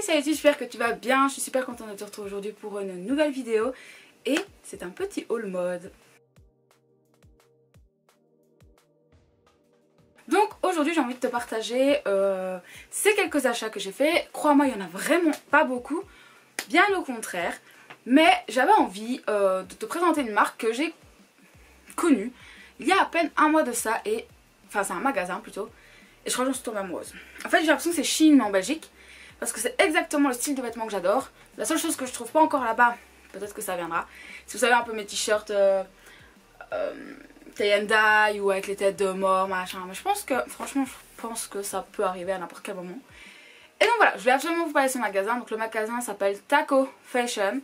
salut, j'espère que tu vas bien. Je suis super contente de te retrouver aujourd'hui pour une nouvelle vidéo. Et c'est un petit haul mode. Donc aujourd'hui j'ai envie de te partager ces quelques achats que j'ai fait. Crois-moi, il n'y en a vraiment pas beaucoup, bien au contraire. Mais j'avais envie de te présenter une marque que j'ai connue il y a à peine un mois de ça. Et enfin c'est un magasin plutôt. Et je crois que j'en suis tombée amoureuse. En fait j'ai l'impression que c'est Shein mais en Belgique. Parce que c'est exactement le style de vêtements que j'adore. La seule chose que je trouve pas encore là-bas, peut-être que ça viendra. Si vous savez un peu mes t-shirts tie and dye ou avec les têtes de mort, machin. Mais je pense que, franchement, je pense que ça peut arriver à n'importe quel moment. Et donc voilà, je vais absolument vous parler de ce magasin. Donc le magasin s'appelle Taco Fashion.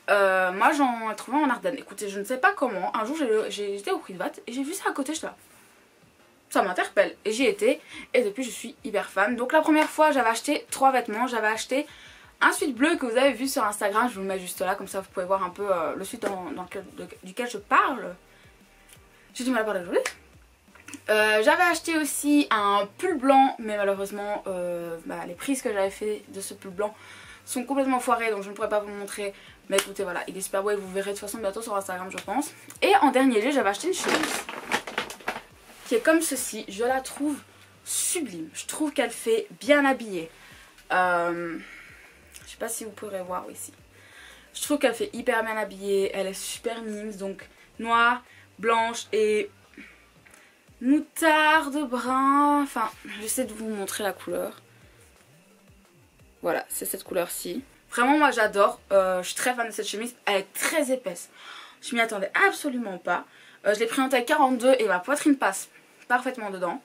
Moi j'en ai trouvé en Ardennes. Écoutez, je ne sais pas comment. Un jour j'étais au Prix de Batte et j'ai vu ça à côté, j'étais là. Ça m'interpelle et j'y étais et depuis je suis hyper fan. Donc la première fois j'avais acheté 3 vêtements. J'avais acheté un sweat bleu que vous avez vu sur Instagram. Je vous le mets juste là, comme ça vous pouvez voir un peu le sweat duquel je parle. J'ai du mal à parler aujourd'hui. J'avais acheté aussi un pull blanc, mais malheureusement les prises que j'avais fait de ce pull blanc sont complètement foirées, donc je ne pourrais pas vous le montrer. Mais écoutez, voilà, il est super beau et vous verrez de toute façon bientôt sur Instagram, je pense. Et en dernier lieu, j'avais acheté une chemise qui est comme ceci. Je la trouve sublime. Je trouve qu'elle fait bien habillée. Je sais pas si vous pourrez voir ici. Je trouve qu'elle fait hyper bien habillée. Elle est super mix, donc noire, blanche et moutarde, brun. Enfin, j'essaie de vous montrer la couleur. Voilà, c'est cette couleur-ci. Vraiment, moi j'adore. Je suis très fan de cette chemise. Elle est très épaisse. Je m'y attendais absolument pas. Je l'ai pris en taille 42 et ma poitrine passe parfaitement dedans.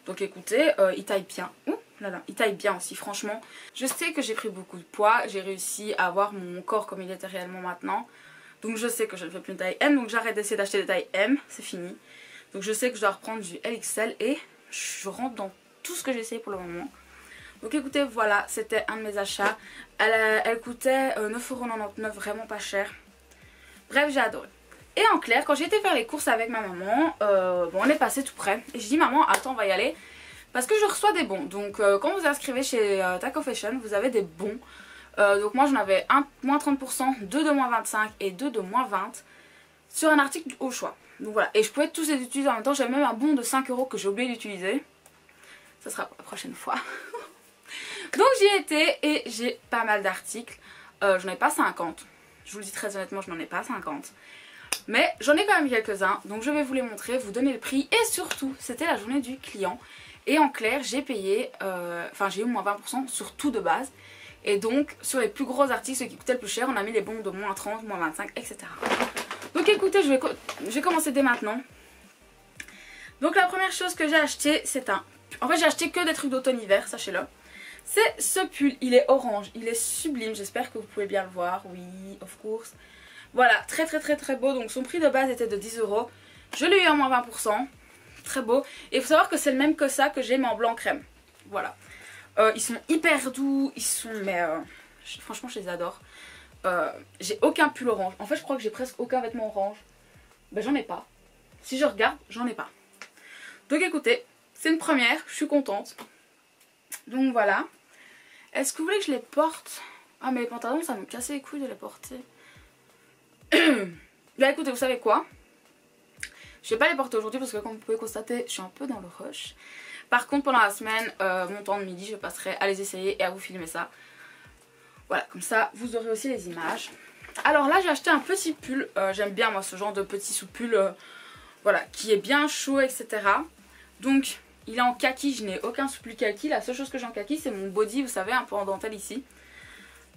Donc écoutez, il taille bien. Ouh là là, il taille bien aussi, franchement. Je sais que j'ai pris beaucoup de poids. J'ai réussi à avoir mon corps comme il était réellement maintenant. Donc je sais que je ne fais plus une taille M. Donc j'arrête d'essayer d'acheter des tailles M. C'est fini. Donc je sais que je dois reprendre du LXL. Et je rentre dans tout ce que j'ai essayé pour le moment. Donc écoutez, voilà, c'était un de mes achats. Elle coûtait 9,99 €, vraiment pas cher. Bref, j'ai adoré. Et en clair, quand j'ai été faire les courses avec ma maman, bon, on est passé tout près. Et je dis maman, attends, on va y aller. Parce que je reçois des bons. Donc quand vous inscrivez chez Taco Fashion, vous avez des bons. Donc moi j'en avais un moins 30%, 2 de moins 25 et 2 de moins 20 sur un article au choix. Donc voilà, et je pouvais tous les utiliser en même temps. J'avais même un bon de 5 € que j'ai oublié d'utiliser. Ça sera pour la prochaine fois. Donc j'y étais et j'ai pas mal d'articles. J'en ai pas 50. Je vous le dis très honnêtement, je n'en ai pas 50. Mais j'en ai quand même quelques-uns. Donc je vais vous les montrer, vous donner le prix. Et surtout, c'était la journée du client. Et en clair, j'ai payé, enfin j'ai eu moins 20% sur tout de base. Et donc sur les plus gros articles, ceux qui coûtaient le plus cher, on a mis les bons de moins 30, moins 25, etc. Donc écoutez, je vais commencer dès maintenant. Donc la première chose que j'ai acheté, c'est un... En fait j'ai acheté que des trucs d'automne-hiver, sachez-le. C'est ce pull, il est orange, il est sublime, j'espère que vous pouvez bien le voir, oui, of course. Voilà, très très très très beau, donc son prix de base était de 10 €. Je l'ai eu à moins 20%, très beau. Et il faut savoir que c'est le même que ça que j'ai mais en blanc crème, voilà. Ils sont hyper doux, ils sont, mais franchement je les adore. J'ai aucun pull orange, en fait je crois que j'ai presque aucun vêtement orange. Ben j'en ai pas, si je regarde, j'en ai pas. Donc écoutez, c'est une première, je suis contente. Donc voilà. Est-ce que vous voulez que je les porte? Ah mais les pantalons ça me cassait les couilles de les porter. Bah écoutez, vous savez quoi? Je vais pas les porter aujourd'hui parce que comme vous pouvez constater, je suis un peu dans le rush. Par contre pendant la semaine, mon temps de midi, je passerai à les essayer et à vous filmer ça. Voilà, comme ça vous aurez aussi les images. Alors là j'ai acheté un petit pull. J'aime bien moi ce genre de petit sous-pull voilà, qui est bien chaud, etc. Donc il est en kaki, je n'ai aucun sous-pull kaki. La seule chose que j'ai en kaki c'est mon body, vous savez, un peu en dentelle ici.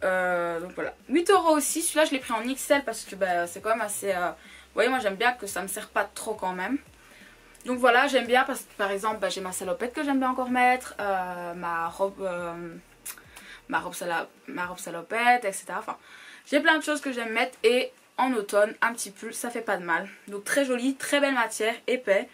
Donc voilà, 8 € aussi. Celui-là je l'ai pris en XL parce que bah, c'est quand même assez... Vous voyez, moi j'aime bien que ça me sert pas trop quand même. Donc voilà, j'aime bien parce que par exemple bah, j'ai ma salopette que j'aime bien encore mettre, ma robe salopette, etc. Enfin, j'ai plein de choses que j'aime mettre et en automne, un petit pull, ça fait pas de mal. Donc très joli, très belle matière, épais.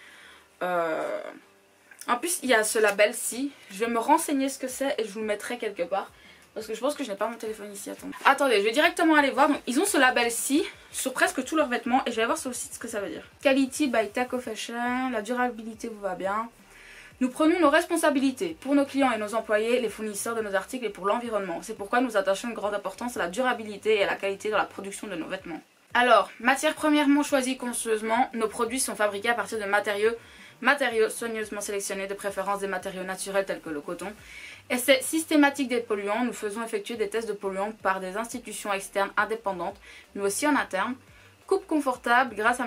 En plus, il y a ce label-ci. Je vais me renseigner ce que c'est et je vous le mettrai quelque part. Parce que je pense que je n'ai pas mon téléphone ici. Attendez, je vais directement aller voir. Donc, ils ont ce label-ci sur presque tous leurs vêtements. Et je vais voir sur le site ce que ça veut dire. Quality by Taco Fashion. La durabilité vous va bien. Nous prenons nos responsabilités pour nos clients et nos employés, les fournisseurs de nos articles et pour l'environnement. C'est pourquoi nous attachons une grande importance à la durabilité et à la qualité dans la production de nos vêtements. Alors, matière premièrement choisie conscieusement, nos produits sont fabriqués à partir de matériaux soigneusement sélectionnés, de préférence des matériaux naturels tels que le coton. Essai systématique des polluants, nous faisons effectuer des tests de polluants par des institutions externes indépendantes, mais aussi en interne. Coupe confortable grâce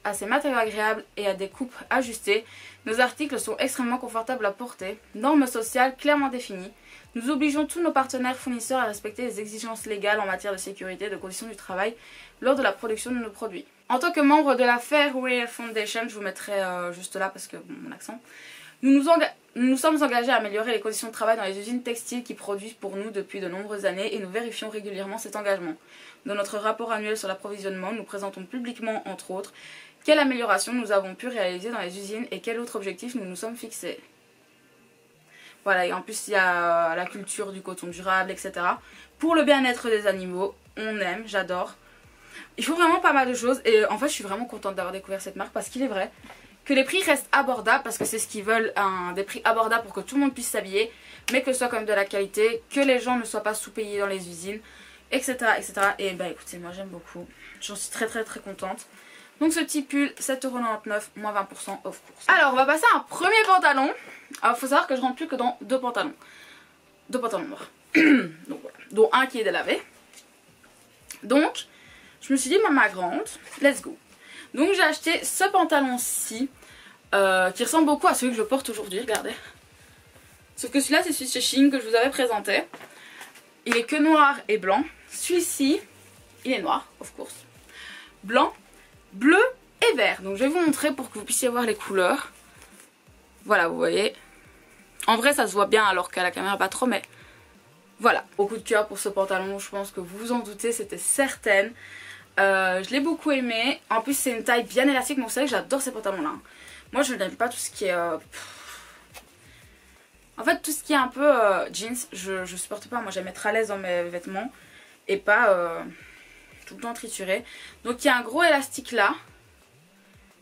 à ces matériaux agréables et à des coupes ajustées. Nos articles sont extrêmement confortables à porter. Normes sociales clairement définies. Nous obligeons tous nos partenaires fournisseurs à respecter les exigences légales en matière de sécurité et de conditions du travail lors de la production de nos produits. En tant que membre de la Fairwear Foundation, je vous mettrai juste là parce que bon, mon accent, nous nous sommes engagés à améliorer les conditions de travail dans les usines textiles qui produisent pour nous depuis de nombreuses années et nous vérifions régulièrement cet engagement. Dans notre rapport annuel sur l'approvisionnement, nous présentons publiquement, entre autres, quelle amélioration nous avons pu réaliser dans les usines et quel autre objectif nous nous sommes fixés. Voilà, et en plus il y a la culture du coton durable, etc. Pour le bien-être des animaux, on aime, j'adore. Il faut vraiment pas mal de choses et en fait je suis vraiment contente d'avoir découvert cette marque parce qu'il est vrai que les prix restent abordables parce que c'est ce qu'ils veulent, des prix abordables pour que tout le monde puisse s'habiller, mais que ce soit quand même de la qualité, que les gens ne soient pas sous-payés dans les usines, etc. etc. Et bah écoutez, moi j'aime beaucoup, j'en suis très contente. Donc ce petit pull, 7,99€, moins 20% off course. Alors on va passer à un premier pantalon. Alors il faut savoir que je rentre plus que dans deux pantalons noirs. Donc voilà, dont un qui est délavé. Donc je me suis dit maman grande, let's go. Donc j'ai acheté ce pantalon-ci qui ressemble beaucoup à celui que je porte aujourd'hui, regardez. Sauf que celui-là c'est celui chez Shein que je vous avais présenté. Il est que noir et blanc. Celui-ci, il est noir, of course. Blanc, bleu et vert. Donc je vais vous montrer pour que vous puissiez voir les couleurs. Voilà, vous voyez. En vrai ça se voit bien alors qu'à la caméra pas trop, mais voilà. Au coup de cœur pour ce pantalon, je pense que vous vous en doutez, c'était certaine. Je l'ai beaucoup aimé. En plus c'est une taille bien élastique, donc vous savez que j'adore ces pantalons là. Moi je n'aime pas tout ce qui est... En fait tout ce qui est un peu jeans, je supporte pas. Moi j'aime être à l'aise dans mes vêtements et pas tout le temps trituré. Donc il y a un gros élastique là.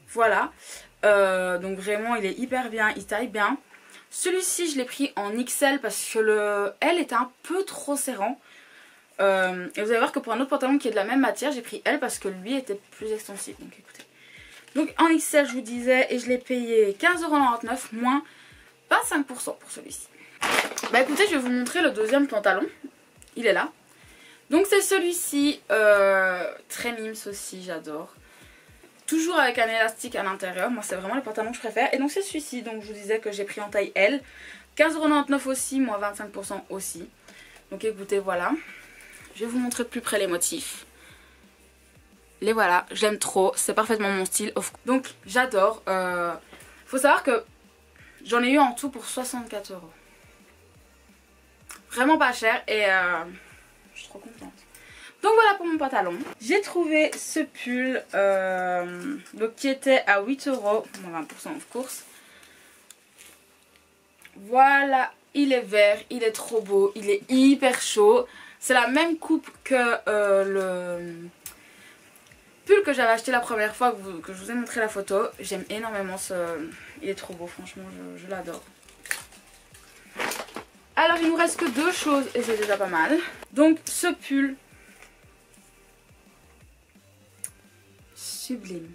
Voilà. Donc vraiment il est hyper bien, il taille bien. Celui-ci je l'ai pris en XL parce que le L était un peu trop serrant. Et vous allez voir que pour un autre pantalon qui est de la même matière, j'ai pris L parce que lui était plus extensif. Donc écoutez. Donc en XL je vous disais, et je l'ai payé 15,99€, moins 25% pour celui-ci. Bah écoutez, je vais vous montrer le deuxième pantalon. Il est là. Donc c'est celui-ci, très mimes aussi, j'adore. Toujours avec un élastique à l'intérieur, moi c'est vraiment les pantalons que je préfère. Et donc c'est celui-ci, donc je vous disais que j'ai pris en taille L. 15,99€ aussi, moins 25% aussi. Donc écoutez, voilà. Je vais vous montrer de plus près les motifs. Les voilà, j'aime trop, c'est parfaitement mon style. Donc j'adore. Faut savoir que j'en ai eu en tout pour 64€. Vraiment pas cher et je suis trop contente. Donc voilà pour mon pantalon. J'ai trouvé ce pull donc, qui était à 8€, moins 20% of course. Voilà, il est vert, il est trop beau, il est hyper chaud. C'est la même coupe que le pull que j'avais acheté la première fois que je vous ai montré la photo. J'aime énormément ce... Il est trop beau, franchement, je l'adore. Alors il nous reste que deux choses et c'est déjà pas mal. Donc ce pull, sublime.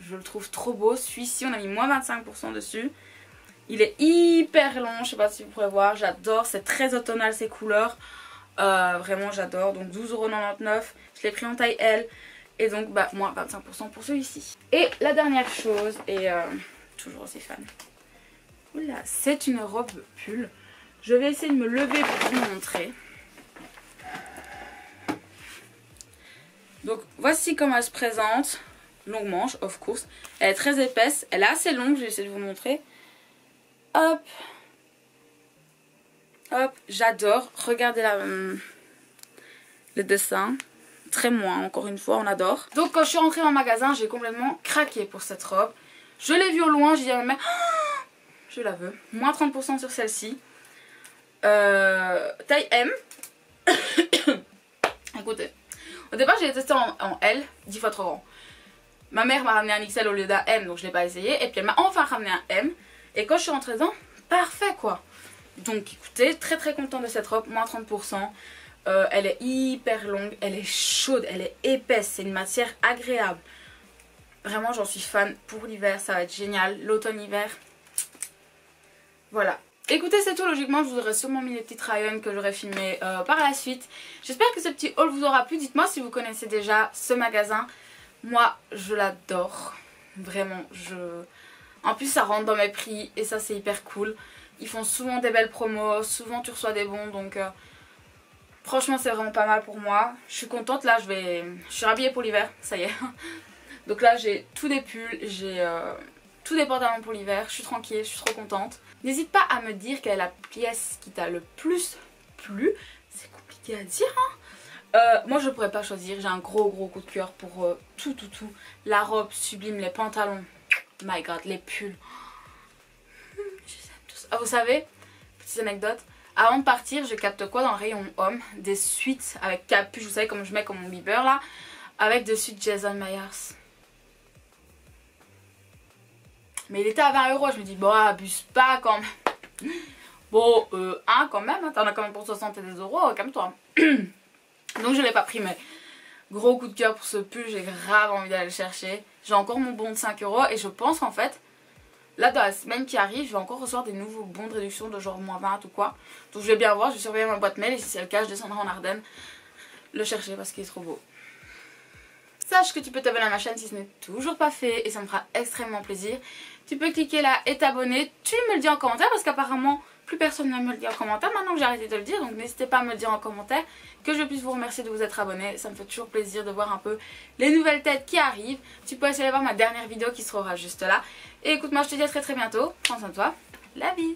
Je le trouve trop beau. Celui-ci on a mis moins 25% dessus. Il est hyper long, je sais pas si vous pourrez voir. J'adore, c'est très automnal ces couleurs. Vraiment j'adore. Donc 12,99€. Je l'ai pris en taille L. Et donc bah moins 25% pour celui-ci. Et la dernière chose, et toujours aussi fan. Oula, c'est une robe pull. Je vais essayer de me lever pour vous montrer. Donc voici comment elle se présente. Longue manche, of course. Elle est très épaisse. Elle est assez longue, je vais essayer de vous montrer. Hop. Hop, j'adore. Regardez le dessin. Très moins, encore une fois, on adore. Donc quand je suis rentrée dans le magasin, j'ai complètement craqué pour cette robe. Je l'ai vue au loin, j'ai dit à ma mère, oh, je la veux. Moins 30% sur celle-ci. Taille M. Écoutez, au départ j'ai testé en L, 10 fois trop grand. Ma mère m'a ramené un XL au lieu d'un M, donc je l'ai pas essayé. Et puis elle m'a enfin ramené un M. Et quand je suis rentrée dedans, parfait quoi. Donc écoutez, très très contente de cette robe, moins 30%. Elle est hyper longue, elle est chaude, elle est épaisse, c'est une matière agréable. Vraiment j'en suis fan pour l'hiver, ça va être génial. L'automne-hiver, voilà. Écoutez, c'est tout. Logiquement je vous aurais sûrement mis les petits try-on que j'aurais filmé par la suite. J'espère que ce petit haul vous aura plu. Dites-moi si vous connaissez déjà ce magasin. Moi je l'adore, vraiment. En plus ça rentre dans mes prix et ça c'est hyper cool. Ils font souvent des belles promos, souvent tu reçois des bons, donc franchement c'est vraiment pas mal pour moi. Je suis contente, là je suis rhabillée pour l'hiver, ça y est. Donc là j'ai tous des pulls, j'ai tous des pantalons pour l'hiver, je suis tranquille, je suis trop contente. N'hésite pas à me dire quelle est la pièce qui t'a le plus plu. C'est compliqué à dire hein. Moi je pourrais pas choisir, j'ai un gros coup de cœur pour tout. La robe sublime, les pantalons, my god, les pulls. Je les aime tous. Ah, vous savez, petite anecdote, avant de partir je capte quoi dans le rayon homme? Des suites avec capuche, vous savez comme je mets comme mon Bieber là, avec des suites Jason Myers. Mais il était à 20 €, je me dis bon abuse pas quand même. Bon quand même, hein, t'en as quand même pour 60 et des euros, calme-toi. Donc je l'ai pas pris, mais gros coup de cœur pour ce pull, j'ai grave envie d'aller le chercher. J'ai encore mon bon de 5 € et je pense qu'en fait, là dans la semaine qui arrive, je vais encore recevoir des nouveaux bons de réduction de genre moins 20 ou quoi. Donc je vais bien voir, je vais surveiller ma boîte mail et si c'est le cas, je descendrai en Ardennes le chercher parce qu'il est trop beau. Sache que tu peux t'abonner à ma chaîne si ce n'est toujours pas fait et ça me fera extrêmement plaisir. Tu peux cliquer là et t'abonner. Tu me le dis en commentaire parce qu'apparemment plus personne ne me le dit en commentaire maintenant que j'ai arrêté de le dire. Donc n'hésitez pas à me le dire en commentaire que je puisse vous remercier de vous être abonné. Ça me fait toujours plaisir de voir un peu les nouvelles têtes qui arrivent. Tu peux aussi aller voir ma dernière vidéo qui sera juste là. Et écoute, moi je te dis à très bientôt. Prends soin de toi. La bise.